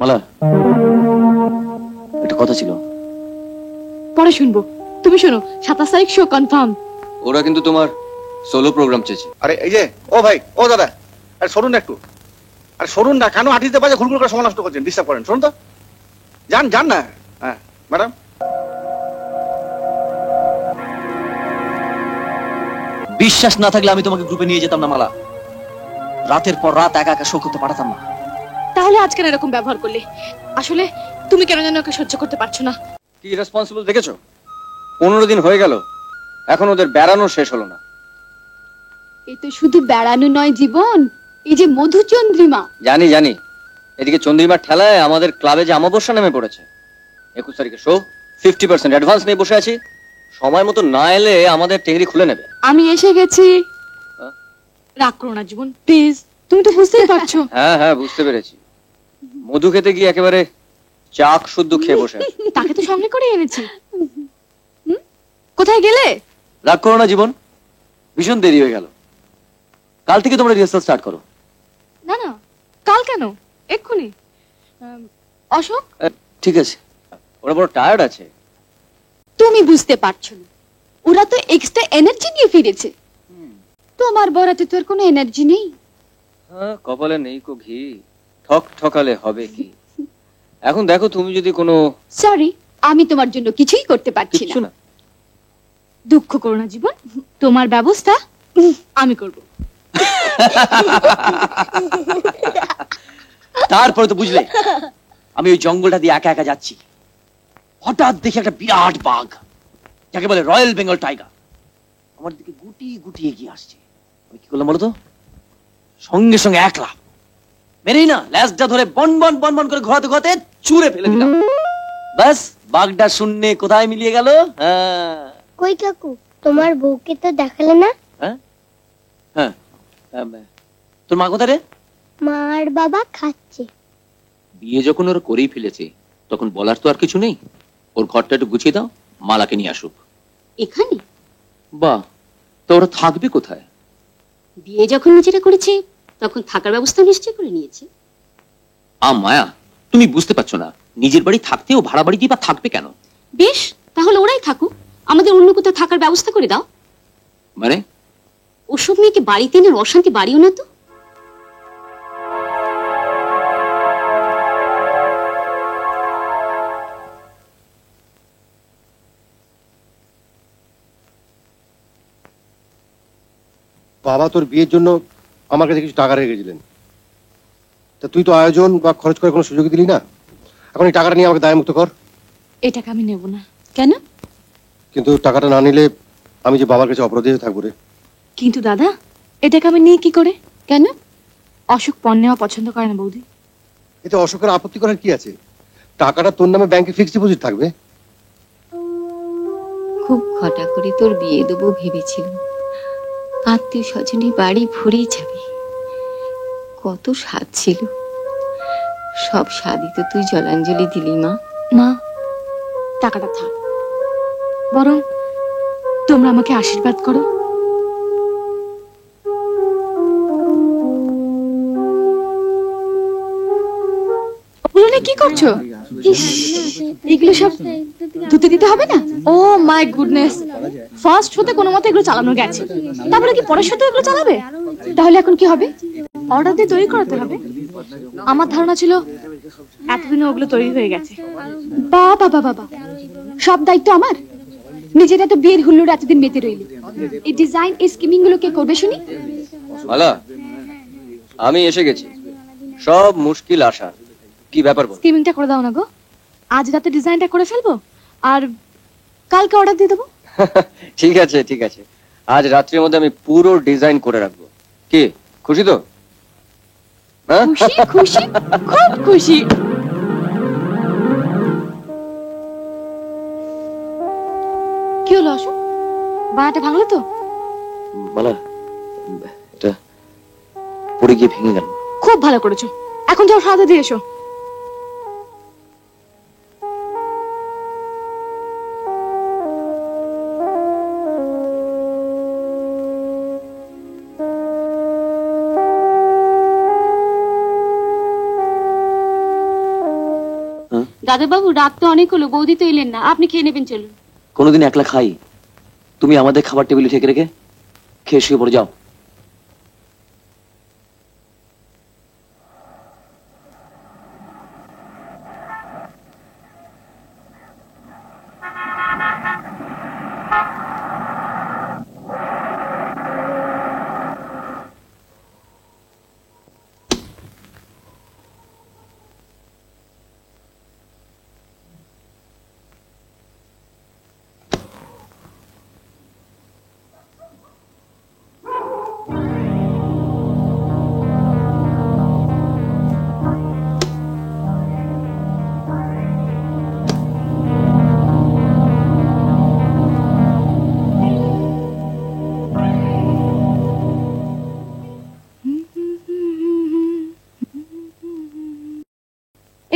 মালা, একটা কথা ছিল। পরে শুনবো, তুমি শোনো। 27 তারিখ শো কনফার্ম। ওরা কিন্তু তোমার সোলো প্রোগ্রাম চেয়েছে। আরে এই যে, ও ভাই, ও দাদা, আরে সরুন না একটু। আরে সরুন না, কেন হাঁটিতে বাজে ঘুরঘুর করে সময় নষ্ট করছেন, ডিস্টার্ব করেন। শুনুন তো, যান যান না। হ্যাঁ ম্যাডাম। বিশ্বাস না থাকলে আমি তোমাকে গ্রুপে নিয়ে যেতাম না মালা। রাতের পর রাত একা একা শো করতে পারতাম না। তাহলে আজ কেন এরকম ব্যবহার করলে? আসলে তুমি কেন যেন ওকে সহ্য করতে পারছো না? কি রেসপন্সিবল দেখেছো? 15 দিন হয়ে গেল, এখন ওদের বেড়ানো শেষ হলো না। এ তো শুধু বেড়ানো নয় জীবন, এই যে মধুচন্দ্রিমা। জানি জানি, এদিকে চন্দ্রিমার ঠেলায় আমাদের ক্লাবে যে অমাবস্যা নেমে পড়েছে। 21 তারিখে শো, 50% অ্যাডভান্স নিয়ে বসে আছি। সময় মতো না এলে আমাদের টেংরি খুলে নেবে। আমি এসে গেছি। রাগ করো না জীবন, প্লিজ। তুমি তো বুঝতেই পারছো। হ্যাঁ হ্যাঁ, বুঝতে পেরেছি। মধু খেতে গিয়ে একেবারে চাক শুদ্ধ খেয়ে বসে আছি। তাকে তো সঙ্গে করে এনেছি। কোথায় গেলে? রাগ করো না জীবন, ভীষণ দেরি হয়ে গেল। কাল থেকে তোমরা রিহার্সাল স্টার্ট করো। না না, কাল কেন, এক্ষুনি। অশোক, ঠিক আছে, ওরা বড় টায়ার্ড আছে। তুমি বুঝতে পারছো না, ওরা তো এক্সট্রা এনার্জি নিয়ে ফিরেছে। তোমার বরাতে তো আর কোনো এনার্জি নেই। হ্যাঁ, কপালে নেই কো ঘি, ঠক ঠকালে হবে কি। এখন দেখো, তুমি যদি কোনো সরি, আমি তোমার জন্য কিছুই করতে পারছি কিছু না। না। দুঃখ করো না জীবন, তোমার ব্যবস্থা আমি করব। তারপরে তো বুঝলে, আমি ওই জঙ্গলটা দিয়ে একা একা যাচ্ছি। হঠাৎ দেখি একটা বিরাট বাঘ, যাকে বলে রয়্যাল বেঙ্গল টাইগার, আমার দিকে গুটি গুটি এগিয়ে আসছে। আমি কি করলাম বলো তো? সঙ্গে সঙ্গে এক লাফ মেরেই না ল্যাজটা ধরে বন বন বন বন করে ঘোরাতে ঘোরাতে ছুঁড়ে ফেলে দিলাম। ব্যাস, বাঘটা শূন্যে কোথায় মিলিয়ে গেল। হ্যাঁ। কই কাকু, তোমার বউকে তো দেখালে না? হ্যাঁ হ্যাঁ, তোর মা কোথায় রে? মা আর বাবা খাচ্ছে। বিয়ে যখন ওরা করেই ফেলেছে, তখন বলার তো আর কিছু নেই। ওর ঘরটা একটু গুছিয়ে দাও, মালাকে নিয়ে আসুক। এখানে বাহ, তো ওরা থাকবে কোথায়? বিয়ে যখন নিজেরা করেছে, তখন থাকার ব্যবস্থা নিশ্চয় করে নিয়েছে। মায়া, তুমি বুঝতে পারছো না, নিজের বাড়ি থাকতে ও ভাড়া বাড়ি দিয়ে বা থাকবে কেন? বেশ, তাহলে ওরাই থাকুক, আমাদের অন্য কোথাও থাকার ব্যবস্থা করে দাও। মানে? ওসব মেয়েকে বাড়িতে এনে অশান্তি বাড়িও না তো। বাবা তোর বিয়ের জন্য আমার কাছে কিছু টাকা রেখেছিলেন, তা তুই তো আয়োজন বা খরচ করার কোনো সুযোগ দিলি না। এখন এই টাকাটা নিয়ে আমাকে দায়মুক্ত কর। এই টাকা আমি নেব না। কেন? কিন্তু টাকাটা না নিলে আমি যে বাবার কাছে অপরাধী হয়ে থাকবো রে। কিন্তু দাদা, এই টাকা আমি নিয়ে কি করে? কেন? অশোক পণ নেওয়া পছন্দ করে না বৌদি। এতে অশোকের আপত্তি করার কি আছে? টাকাটা তোর নামে ব্যাংকে ফিক্সড ডিপোজিট থাকবে। খুব ঘটা করে তোর বিয়ে দেবো ভেবেছিলাম, আত্মীয় স্বজনে বাড়ি ভরেই যাবে। কত স্বাদ ছিল, সব স্বাদই তো তুই জলাঞ্জলি দিলি মা। মা, টাকাটা থাক, বরং তোমরা আমাকে আশীর্বাদ করো। ওগুলো নিয়ে কি করছো? ইস, এগুলো সব ধুতে দিতে হবে না? ও মাই গুডনেস, ফার্স্ট হতে কোনো মতে এগুলো চালানো গেছে, তারপরে কি পরের সাথে এগুলো চালাবে? তাহলে এখন কি হবে? অর্ডার দিয়ে তৈরি করাতে হবে। আমার ধারণা ছিল এতদিনে ওগুলো তৈরি হয়ে গেছে। বাবা বাবা বাবা, সব দায়িত্ব আমার। নিজেরা তো বিয়ের হুল্লোড় এতদিন মেতে রইলি, এই ডিজাইন এই স্কিমিং গুলো কে করবে শুনি? মালা, আমি এসে গেছি। সব মুশকিল আশা। কি ব্যাপার বল? স্কিমিংটা করে দাও না গো, আজ রাতে ডিজাইনটা করে ফেলবো, আর কালকে অর্ডার দিয়ে দেবো। ঠিক আছে ঠিক আছে, আজ রাত্রির মধ্যে আমি পুরো ডিজাইন করে রাখবো। কি, খুশি তো? হ্যাঁ? খুশি খুশি, খুব খুশি। কি হলো অশোক, বানাটা ভাঙলো তো? মালা, এটা পড়ে গিয়ে ভেঙে গেল। খুব ভালো করেছো, এখন যাও সাথে দিয়ে এসো। দাদা বাবু, রাত তো অনেক হলো, বৌদি তো এলেন না, আপনি খেয়ে নেবেন, চলুন। কোনোদিন একলা খাই? তুমি আমাদের খাবার টেবিলে ঠেকে রেখে খেয়ে শুয়ে পড়ে যাও।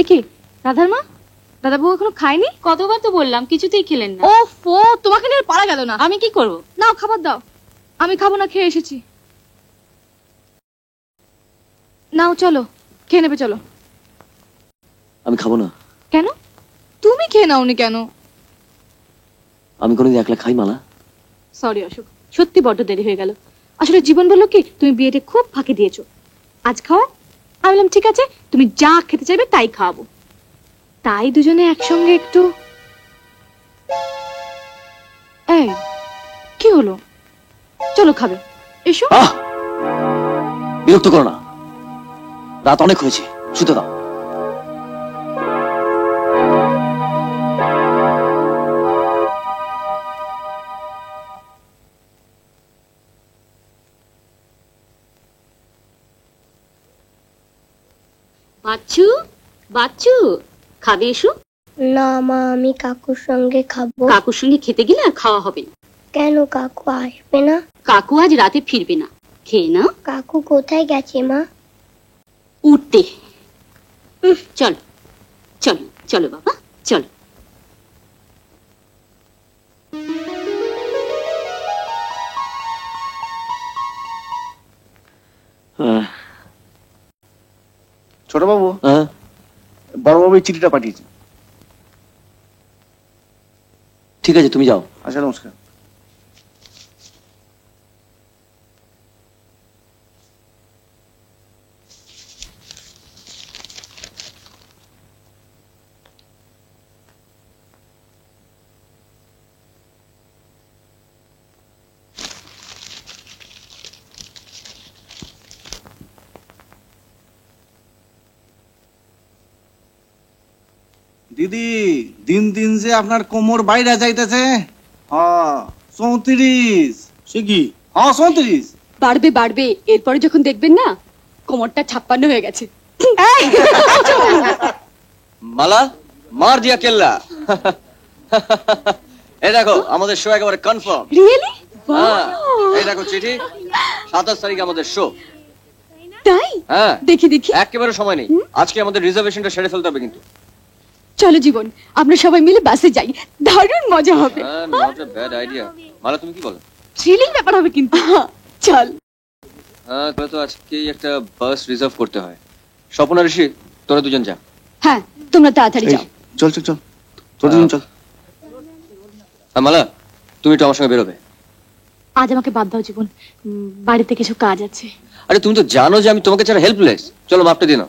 এ কি রাধার মা? দাদাবু এখনো খায়নি? কতবার তো বললাম, কিছুতেই খেলেন না। ও ফো, তোমাকে নিয়ে আর পারা গেল না। আমি কি করব? নাও খাবার দাও। আমি খাবো না, খেয়ে এসেছি। নাও চলো, খেয়ে নেবে চলো। আমি খাবো না। কেন? তুমি খেয়ে নাওনি কেন? আমি কোনোদিন একলা খাই মালা? সরি অশোক, সত্যি বড্ড দেরি হয়ে গেল। আসলে জীবন বললো কি, তুমি বিয়েতে খুব ফাঁকি দিয়েছো। আজ খাও। আমি বললাম ঠিক আছে, তুমি যা খেতে চাইবে তাই খাওয়াবো। তাই দুজনে একসঙ্গে একটু। এই কি হলো? চলো খাবে, এসো। আহ, বিরক্ত করো না, রাত অনেক হয়েছে, শুতে দাও। বাচ্চু, বাচ্চু, খাবে এসো। না মা, আমি কাকুর সঙ্গে খাবো। কাকুর সঙ্গে খেতে গেলে আর খাওয়া হবে না। কেন, কাকু আসবে না? কাকু আজ রাতে ফিরবে না, খেয়ে নাও। কাকু কোথায় গেছে মা? উঠতে। চলো চলো চলো বাবা, চলো। ছোট বাবু, হ্যাঁ, বড় বাবু এই চিঠিটা পাঠিয়েছে। ঠিক আছে, তুমি যাও। আচ্ছা, নমস্কার। দিদি, দিন দিন যে আপনার কোমর বাইরে যাইতেছে। হ্যাঁ 34। সে কি? হ্যাঁ 34। বাড়বে বাড়বে, এরপরে যখন দেখবেন না কোমরটা 56 হয়ে গেছে। মালা, মার দিয়া কেল্লা। এই দেখো, আমাদের শো একেবারে কনফার্ম। রিয়েলি? এই দেখো চিঠি, 27 তারিখ আমাদের শো। তাই? হ্যাঁ, দেখি দেখি। একেবারে সময় নেই, আজকে আমাদের রিজার্ভেশনটা সেরে ফেলতে হবে কিন্তু। চলো জীবন, আমরা সবাই মিলে বাসে যাই, দারুণ মজা হবে। Not a bad idea. Mala, তুমি কি বলো? থ্রিলিং ব্যাপার হবে কিন্তু। চল। হ্যাঁ, তাহলে তো আজকেই একটা বাস রিজার্ভ করতে হয়। স্বপ্ন আর ঋষি, তোরা দুজন যা। হ্যাঁ, তোমরা তাড়াতাড়ি এই, যাও। চল চল চল, তোর দুজন চল। মালা, তুমি একটু আমার সঙ্গে বেরোবে। আজ আমাকে বাদ দাও জীবন, বাড়িতে কিছু কাজ আছে। আরে তুমি তো জানো যে আমি তোমাকে ছাড়া হেল্পলেস। চলো, মাপটা দিও না।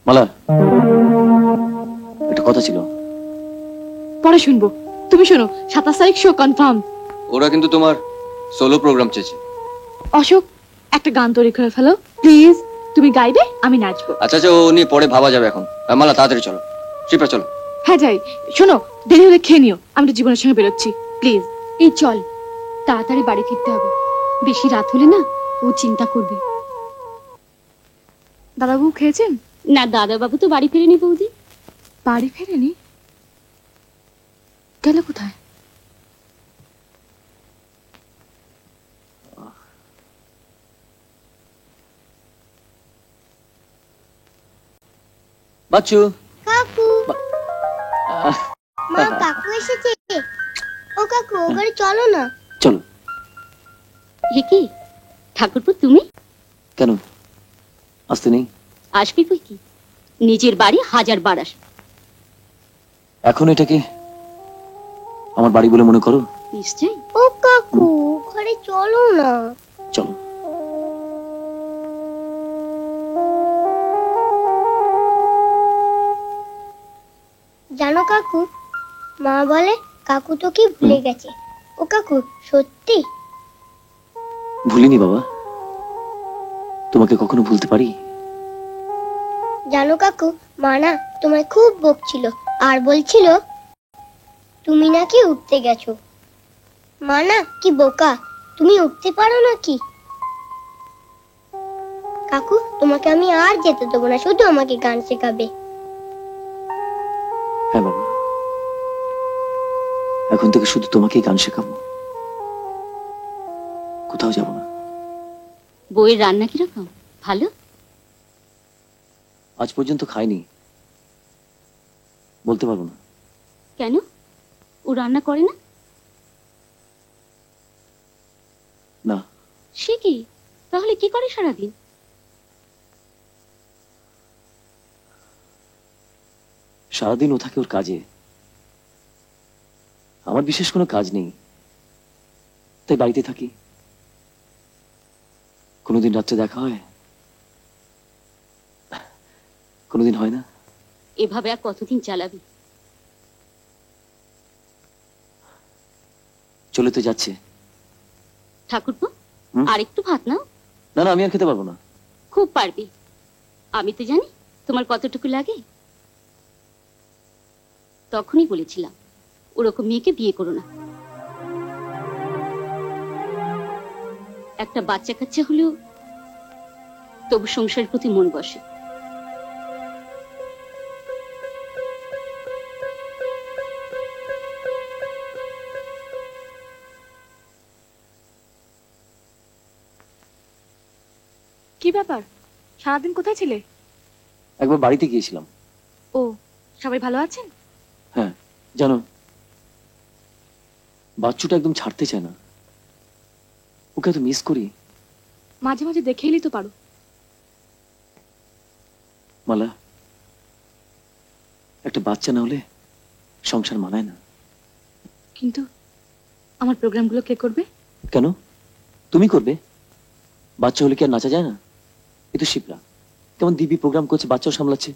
মালা, একটা কথা ছিল। পরে শুনবো, তুমি শোনো। 27 তারিখ শো কনফার্ম। ওরা কিন্তু তোমার সোলো প্রোগ্রাম চেয়েছে। অশোক, একটা গান তৈরি করে ফেলো প্লিজ। তুমি গাইবে, আমি নাচবো। আচ্ছা আচ্ছা, ও নিয়ে পরে ভাবা যাবে এখন। মালা, তাড়াতাড়ি চলো। শিপ্রা চলো। হ্যাঁ যাই। শোনো, দেরি হলে খেয়ে নিও, আমি তো জীবনের সঙ্গে বেরোচ্ছি প্লিজ। এই চল, তাড়াতাড়ি বাড়ি ফিরতে হবে, বেশি রাত হলে না ও চিন্তা করবে। দাদাবু খেয়েছেন? না, দাদা বাবু তো বাড়ি ফেরেনি বৌদি। বাড়ি ফেরেনি? গেল কোথায়? বাচ্চু। কাকু, মা কাকু এসেছে। ও কাকু, ও ঘরে চলো না। চলো। হে কি ঠাকুরপো, তুমি? কেন, আসতে নেই। আসবি কই কি, নিজের বাড়ি 1000 বার আসবে। এখন এটাকে আমার বাড়ি বলে মনে করো? নিশ্চয়ই। ও কাকু, ঘরে চলো না। চলো। জানো কাকু, মা বলে কাকু তো কি ভুলে গেছে। ও কাকু, সত্যি? ভুলিনি বাবা, তোমাকে কখনো ভুলতে পারি? জানো কাকু, মা না তোমায় খুব বকছিল আর বলছিল তুমি নাকি উঠতে গেছো। মা না কি বোকা, তুমি উঠতে পারো নাকি? কাকু, তোমাকে আমি আর যেতে দেবো না, শুধু আমাকে গান শেখাবে। হ্যাঁ বাবা, এখন থেকে শুধু তোমাকেই গান শেখাবো, কোথাও যাব না। বউয়ের রান্না কিরকম, ভালো? আজ পর্যন্ত খাইনি, বলতে পারবো না। কেন, ও রান্না করে না? না। সে কি, তাহলে কি করে সারাদিন? সারাদিন ও থাকে ওর কাজে, আমার বিশেষ কোনো কাজ নেই, তাই বাড়িতে থাকি। কোনোদিন রাত্রে দেখা হয়, কোনোদিন হয় না। এভাবে আর কতদিন চালাবি? চলে তো যাচ্ছে। ঠাকুরপো, হুম? আর একটু ভাত নাও। না না, আমি আর খেতে পারবো না। খুব পারবি, আমি তো জানি তোমার কতটুকু লাগে। তখনই বলেছিলাম ওরকম মেয়েকে বিয়ে করো না। একটা বাচ্চা কাচ্চা হলেও তবু সংসারের প্রতি মন বসে। কি ব্যাপার, সারাদিন কোথায় ছিলে? একবার বাড়িতে গিয়েছিলাম। ও, সবাই ভালো আছেন? হ্যাঁ, জানো বাচ্চুটা একদম ছাড়তে চায় না, ওকে এত মিস করি। মাঝে মাঝে দেখে এলেই তো পারো। মালা, একটা বাচ্চা না হলে সংসার মানায় না। কিন্তু আমার প্রোগ্রামগুলো কে করবে? কেন, তুমি করবে? বাচ্চা হলে কি আর নাচা যায় না? এ তো শিপ্রা, কেমন দিব্যি প্রোগ্রাম করছে, বাচ্চাও সামলাচ্ছে।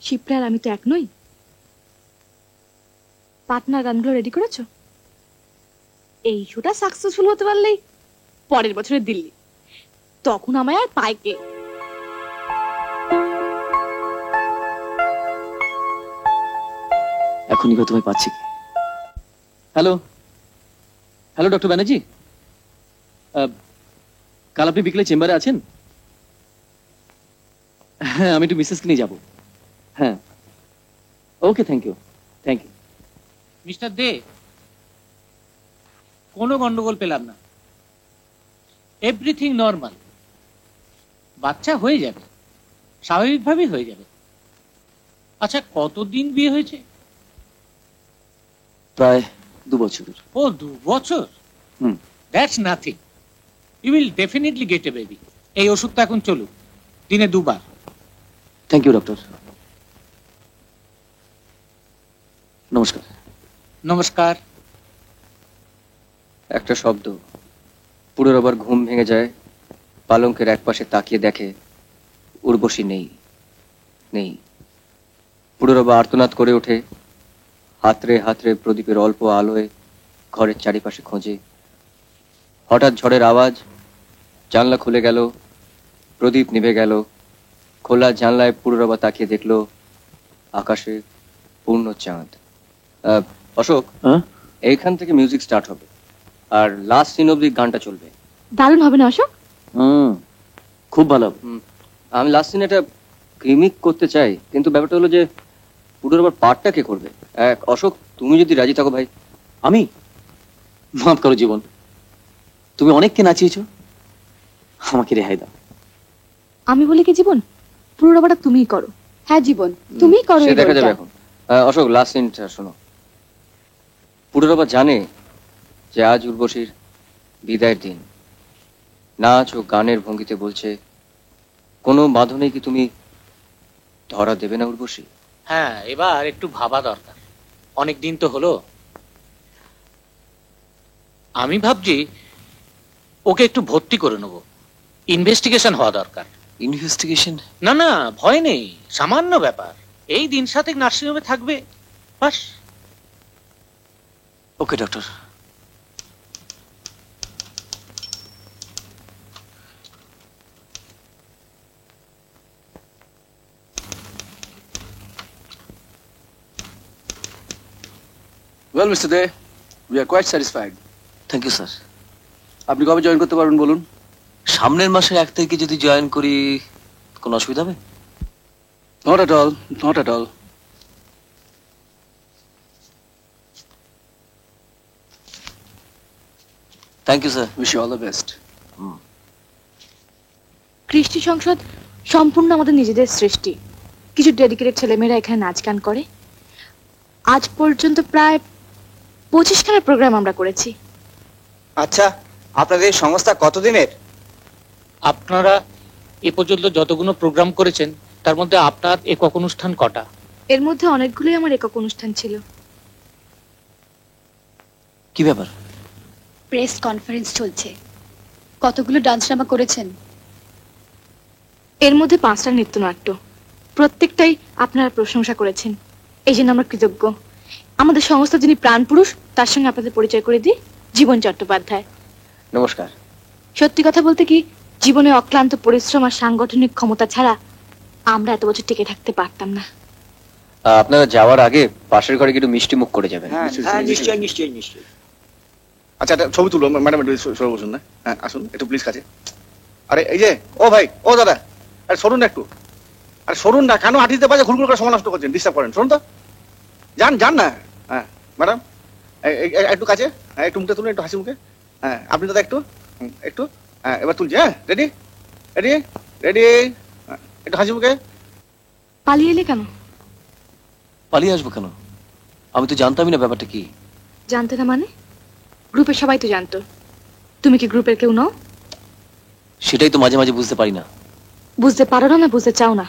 শিপ্রা আর আমি তো এক নই। পার্টনার গানগুলো রেডি করেছো? এই শোটা সাকসেসফুল হতে পারলেই পরের বছরের দিল্লি, তখন আমায় আর পায় কে? এখনই বা তোমায় পাচ্ছি কি? হ্যালো হ্যালো, ডক্টর ব্যানার্জি, কাল আপনি বিকেলে চেম্বারে আছেন? হ্যাঁ, আমি একটু মিসেসকে নিয়ে যাবো। হ্যাঁ, okay, thank you, thank you. Mister Dey, কোনো গন্ডগোল পেলাম না, এভরিথিং নর্মাল। বাচ্চা হয়ে যাবে, স্বাভাবিকভাবেই হয়ে যাবে। আচ্ছা, কতদিন বিয়ে হয়েছে? প্রায় 2 বছর। ও, 2 বছর? That's nothing, you will definitely get a baby. এই ওষুধটা এখন চলুক, দিনে 2 বার। Thank you doctor. নমস্কার। নমস্কার। একটা শব্দ, পুরোর আবার ঘুম ভেঙে যায়। পালঙ্কের একপাশে তাকিয়ে দেখে উর্বশী নেই। নেই। পুরোর আবার আর্তনাদ করে ওঠে, হাতড়ে হাতড়ে প্রদীপের অল্প আলোয় ঘরের চারিপাশে খোঁজে। হঠাৎ ঝড়ের আওয়াজ, জানলা খুলে গেল, প্রদীপ নিভে গেল। খোলা জানলায় পুরোর আবার তাকিয়ে দেখলো আকাশে পূর্ণ চাঁদ। অশোক, এইখান থেকে মিউজিক স্টার্ট হবে আর লাস্ট সিন অবধি গানটা চলবে। দারুণ হবে না অশোক? খুব ভালো। আমি লাস্ট সিন এটা গিমিক করতে চাই, কিন্তু ব্যাপারটা হলো যে পুরোর আবার পার্টটা কে করবে? অশোক, তুমি যদি রাজি থাকো ভাই। আমি? মাফ করো জীবন, তুমি অনেককে নাচিয়েছো, আমাকে রেহাই দাও। আমি বলি কি জীবন, পুরো রবারটা তুমিই করো। হ্যাঁ জীবন, তুমিই করো। সে দেখা যাবে এখন। অশোক, লাস্ট সিনটা শোনো। পুরোর আবার জানে যে আজ উর্বশীর বিদায়ের দিন। নাচ ও গানের ভঙ্গিতে বলছে, কোনো বাঁধনে কি তুমি ধরা দেবে না উর্বশী? হ্যাঁ, এবার একটু ভাবা দরকার। অনেক দিন তো হলো। আমি ভাবছি ওকে একটু ভর্তি করে নেবো। ইনভেস্টিগেশন হওয়া দরকার। ইনভেস্টিগেশন? না না, ভয় নেই, সামান্য ব্যাপার। এই দিন সাথে নার্সিংহোমে থাকবে, বাস। Okay doctor. Well, Mr. Day, we are quite satisfied. Thank you sir. আপনি কবে জয়েন করতে পারবেন বলুন? সামনের মাসের 1 তারিখে যদি জয়েন করি কোনো অসুবিধা হবে? Not at all, not at all. Thank you sir. Wish you all the best. কৃষ্টি সংসদ সম্পূর্ণ আমাদের নিজেদের সৃষ্টি। কিছু ডেডিকেটেড ছেলেমেয়েরা এখানে নাচ গান করে। আজ পর্যন্ত প্রায় 25খানা প্রোগ্রাম আমরা করেছি। আচ্ছা, আপনাদের সংস্থা কতদিনের? আপনারা এ পর্যন্ত যতগুলো প্রোগ্রাম করেছেন তার মধ্যে আপনার একক অনুষ্ঠান কটা? এর মধ্যে অনেকগুলোই আমার একক অনুষ্ঠান ছিল। কি ব্যাপার? প্রেস কনফারেন্স চলছে। কতগুলো ডান্স ড্রামা করেছেন? এর মধ্যে 5টা নৃত্যনাট্য। প্রত্যেকটাই আপনারা প্রশংসা করেছেন, এই জন্য আমরা কৃতজ্ঞ। আমাদের সংস্থা যিনি প্রাণ পুরুষ তার সঙ্গে আপনাদের পরিচয় করে দিই, জীবন চট্টোপাধ্যায়। নমস্কার। সত্যি কথা বলতে কি, জীবনে অক্লান্ত পরিশ্রম আর সাংগঠনিক ক্ষমতা ছাড়া আমরা এত বছর টিকে থাকতে পারতাম না। আপনারা যাওয়ার আগে পাশের ঘরে একটু মিষ্টি মুখ করে যাবেন। হ্যাঁ, নিশ্চয়ই নিশ্চয়ই নিশ্চয়ই। আচ্ছা, একটা ছবি তুলো ম্যাডাম, একটু সরে বসুন না। হ্যাঁ, আসুন একটু প্লিজ কাছে। আরে এই যে, ও ভাই, ও দাদা, আরে সরুন না একটু। আরে সরুন না, কেন হাঁটিতে পারছে ঘুরঘুর করে সময় নষ্ট করছেন, ডিস্টার্ব করেন। শুনুন তো, যান যান না। হ্যাঁ ম্যাডাম, একটু কাছে। হ্যাঁ, একটু মুখে তুলুন, একটু হাসি মুখে। হ্যাঁ, আপনি দাদা একটু একটু। হ্যাঁ, এবার তুলছি। হ্যাঁ, রেডি রেডি রেডি, একটু হাসি মুখে। পালিয়ে এলে কেন? পালিয়ে আসবো কেন? আমি তো জানতামই না ব্যাপারটা কি। জানতে না মানে? গ্রুপের সবাই তো জানতো। তুমি কি গ্রুপের কেউ নও? সেটাই তো মাঝে মাঝে বুঝতে পারি না। বুঝতে পারো না, বুঝতে চাও না।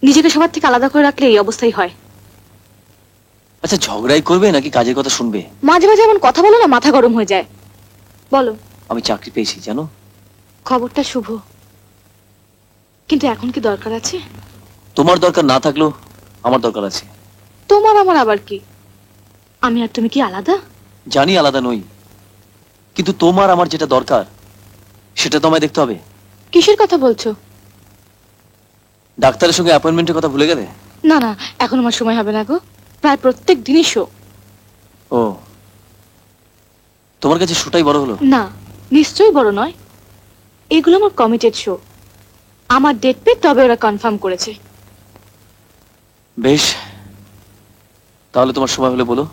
নিজেকে সবার থেকে আলাদা করে রাখলে এই অবস্থাই হয়। আচ্ছা, ঝগড়াই করবে নাকি কাজের কথা শুনবে? মাঝে মাঝে এমন কথা বলো না, মাথা গরম হয়ে যায়। বলো। আমি চাকরি পেয়েছি জানো? খবরটা শুভ, কিন্তু এখন কি দরকার আছে? তোমার দরকার না থাকলেও আমার দরকার আছে। তোমার আমার আবার কি? আমি আর তুমি কি আলাদা? জানি আলাদা নই, কিন্তু তোমার আমার যেটা দরকার সেটা তো আমায় দেখতে হবে। কিসের কথা বলছো? ডাক্তারের সঙ্গে অ্যাপয়েন্টমেন্টের কথা ভুলে গেলে? না না, এখন আমার সময় হবে না গো। প্রায় প্রত্যেক দিনই শো। ও, তোমার কাছে শোটাই বড় হলো? না, নিশ্চয়ই বড় নয়। এগুলো আমার কমিটেড শো। আমার ডেট পেয়ে তবে ওরা কনফার্ম করেছে। বেশ, তাহলে তোমার সময় হলে বলো।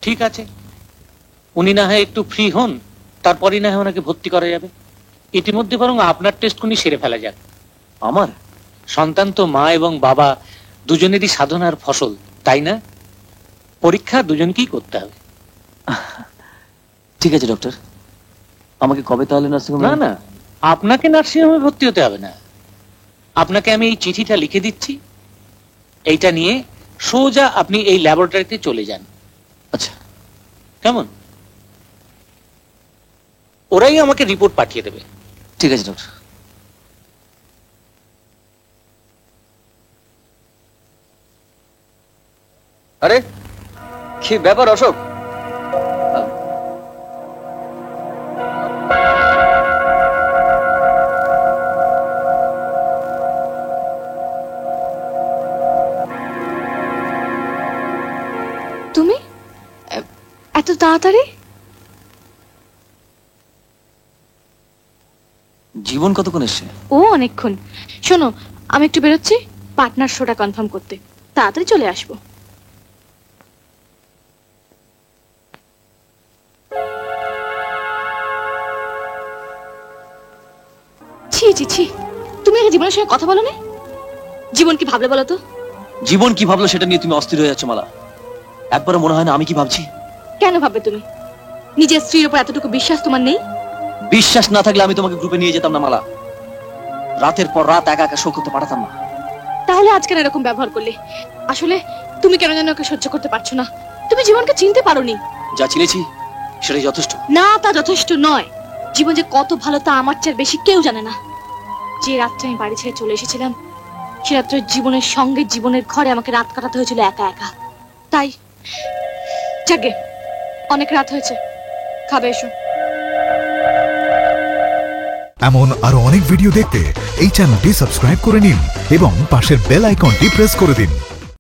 ঠিক আছে, উনি না হয় একটু ফ্রি হন, তারপরই না হয় ওনাকে ভর্তি করা যাবে। ইতিমধ্যে বরং আপনার টেস্টগুলি সেরে ফেলা যাক। আমার সন্তান তো মা এবং বাবা দুজনেরই সাধনার ফসল, তাই না? পরীক্ষা দুজনকেই করতে হবে। ঠিক আছে ডক্টর, আমাকে কবে তাহলে নার্সিংহোমে? না না, আপনাকে নার্সিংহোমে ভর্তি হতে হবে না। আপনাকে আমি এই চিঠিটা লিখে দিচ্ছি, এইটা নিয়ে সোজা আপনি এই ল্যাবরেটরিতে চলে যান। আচ্ছা, কেমন? ওরাই আমাকে রিপোর্ট পাঠিয়ে দেবে। ঠিক আছে ডক্টর। আরে কি ব্যাপার অশোক? তুমি এত তাড়াতাড়ি? জীবন কতক্ষণ এসছে? ও অনেকক্ষণ। শোনো, আমি একটু বেরোচ্ছি পার্টনার শোটা কনফার্ম করতে। তাড়াতাড়ি চলে আসবো। ছি ছি ছি, তুমি আগে জীবনের সঙ্গে কথা বলো না। জীবন কি ভাবলে বলো তো? জীবন কি ভাবলো সেটা নিয়ে তুমি অস্থির হয়ে যাচ্ছ মালা। একবারও মনে হয় না আমি কি ভাবছি? কেন ভাববে তুমি? নিজের স্ত্রীর উপর এতটুকু বিশ্বাস তোমার নেই? বিশ্বাস না থাকলে আমি তোমাকে গ্রুপে নিয়ে যেতাম না মালা। রাতের পর রাত একা একা শো করতে পারতাম না। তাহলে আজ কেন এরকম ব্যবহার করলে? আসলে তুমি কেন যেন ওকে সহ্য করতে পারছো না? তুমি জীবনকে চিনতে পারোনি। যা চিনেছি সেটাই যথেষ্ট। না, তা যথেষ্ট নয়। জীবন যে কত ভালো তা আমার চেয়ে বেশি কেউ জানে না। যে রাত্রে আমি বাড়ি ছেড়ে চলে এসেছিলাম, সে রাত্রে জীবনের সঙ্গে জীবনের ঘরে আমাকে রাত কাটাতে হয়েছিল একা একা। তাই যাকে অনেক রাত হয়েছে, খাবে এসো। এমন আরো অনেক ভিডিও দেখতে এই চ্যানেলটি সাবস্ক্রাইব করে নিন এবং পাশের বেল আইকনটি প্রেস করে দিন।